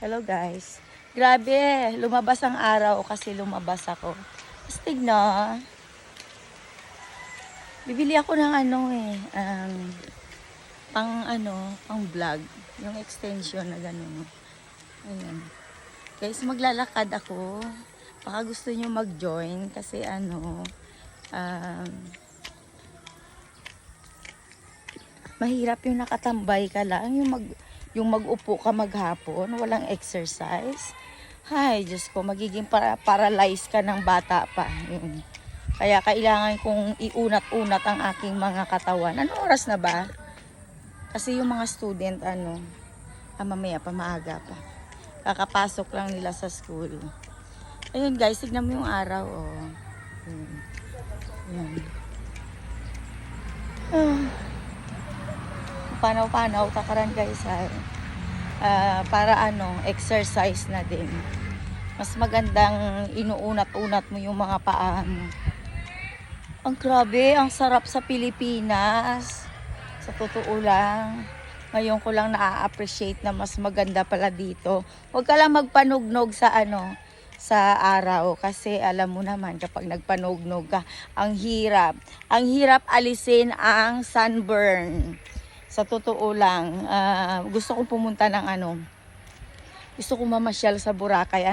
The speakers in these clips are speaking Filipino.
Hello guys. Grabe, lumabas ang araw kasi lumabas ako. Astig na. Bibili ako ng pang vlog. Yung extension na gano'n. Ayan. Guys, maglalakad ako. Baka gusto nyo mag-join kasi mahirap yung nakatambay ka lang. Yung mag-upo ka maghapon, walang exercise. Hay, Diyos ko, magiging paralyzed ka ng bata pa. Yun. Kaya kailangan kong iunat-unat ang aking mga katawan. Anong oras na ba? Kasi yung mga student, mamaya pa, maaga pa. Kakapasok lang nila sa school. Ayun guys, tignan mo yung araw, oh. Yan. Panaw-panaw, takaran guys, para exercise na din. Mas magandang inuunat-unat mo yung mga paa mo. Ang grabe, ang sarap sa Pilipinas. Sa totoo lang. Ngayon ko lang na-appreciate na mas maganda pala dito. Huwag ka lang magpanugnog sa sa araw kasi alam mo naman kapag nagpanugnog ka, ang hirap. Ang hirap alisin ang sunburn. Sa totoo lang, gusto kong pumunta ng gusto kong mamasyal sa Boracay,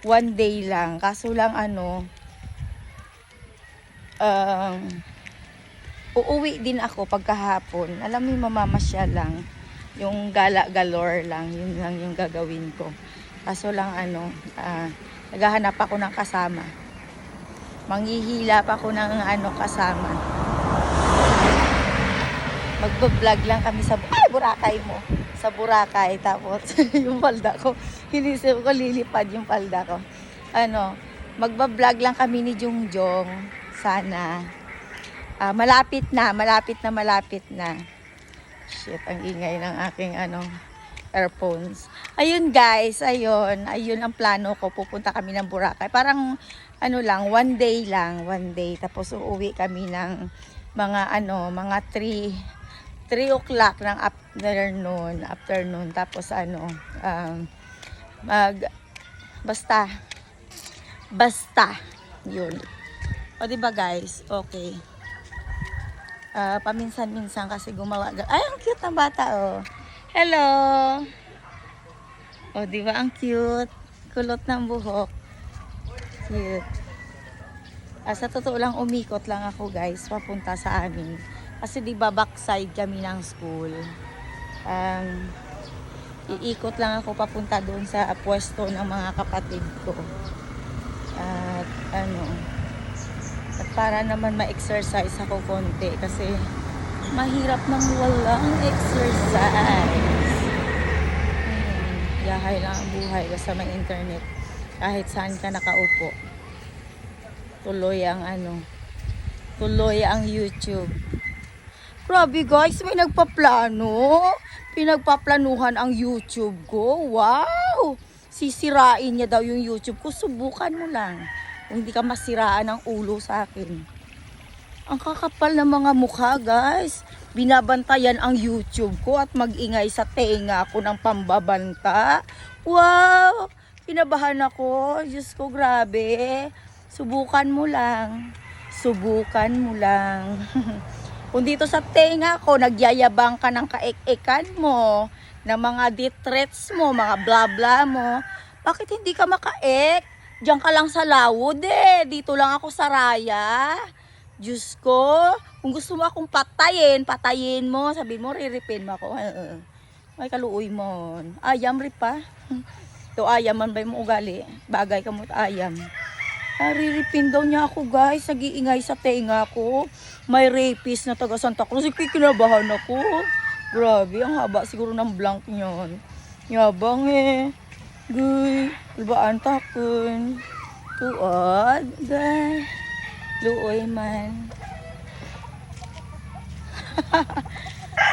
one day lang. Kaso lang uuwi din ako pagkahapon. Alam mo yung mamamasyal lang. Yung gala-galore lang. Yun lang yung gagawin ko. Kaso lang naghahanap ako ng kasama. Manghihilap ako ng kasama. Magbablog lang kami sa Boracay mo. Sa Boracay. Tapos yung palda ko. Hinisip ko lilipad yung palda ko. Magbablog lang kami ni Jungjong. Sana. Malapit na. Shit, ang ingay ng aking earphones. Ayun guys, ayun ang plano ko. Pupunta kami ng Boracay. Parang one day lang. Tapos uuwi kami ng mga 3 o'clock ng afternoon. Tapos basta yun. O diba guys? Okay. Paminsan-minsan kasi gumawa. Ay, ang cute ng bata, oh. Hello! O, diba? Ang cute. Kulot ng buhok. Cute. Sa totoo lang, umikot lang ako, guys, papunta sa amin. Kasi diba, backside kami ng school. Iikot lang ako papunta doon sa pwesto ng mga kapatid ko. At para naman ma-exercise ako konti kasi mahirap nang walang exercise. Yahay lang ang buhay basta may internet. Kahit saan ka nakaupo. Tuloy ang YouTube. Grabe guys, may nagpaplano. Pinagpaplanuhan ang YouTube ko. Wow! Sisirain niya daw yung YouTube ko. Subukan mo lang. Hindi ka masiraan ng ulo sa akin. Ang kakapal ng mga mukha, guys. Binabantayan ang YouTube ko at mag-ingay sa tenga ko ng pambabanta. Wow! Pinabahan ako. Diyos ko, grabe. Subukan mo lang. Kung dito sa tenga ko, nagyayabang ka ng kaek-ekan mo, ng mga detrets mo, mga bla-bla mo, bakit hindi ka makaek? Diyan ka lang sa Lawod Dito lang ako sa Raya. Diyos ko. Kung gusto mo akong patayin mo. Sabi mo, riripin mo ako. May kaluoy mo. Ayam rin pa. Ito ayam man ba mo ugali? Bagay ka mo ayam. Riripin daw niya ako guys. Nag-iingay sa tenga ko. May rapist na taga Santa Cruz. Kinabahan ako. Grabe. Ang haba siguro ng blank niyon. Yabang Guy, libaan takon. Tuod, guy. Luoy man.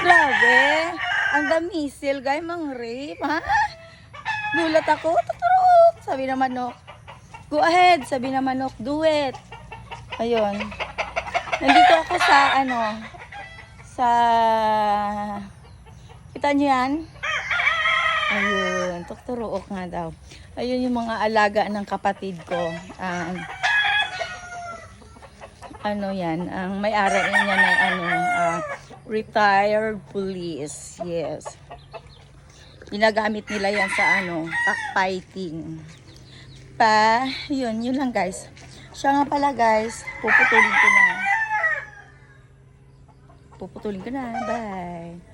Grabe. Ang damisil, guy, mang rape, ha? Gulat ako, tuturok. Sabi na manok. Go ahead, sabi na manok, do it. Ayun. Nandito ako sa kita niyo yan? Ayun, tukturuok nga daw. Ayun yung mga alaga ng kapatid ko. Ano yan, ang may-ari niya ng retired police. Yes. Ginagamit nila yan sa cockfighting. Yun lang guys. Siya nga pala guys, puputulin ko na. Bye.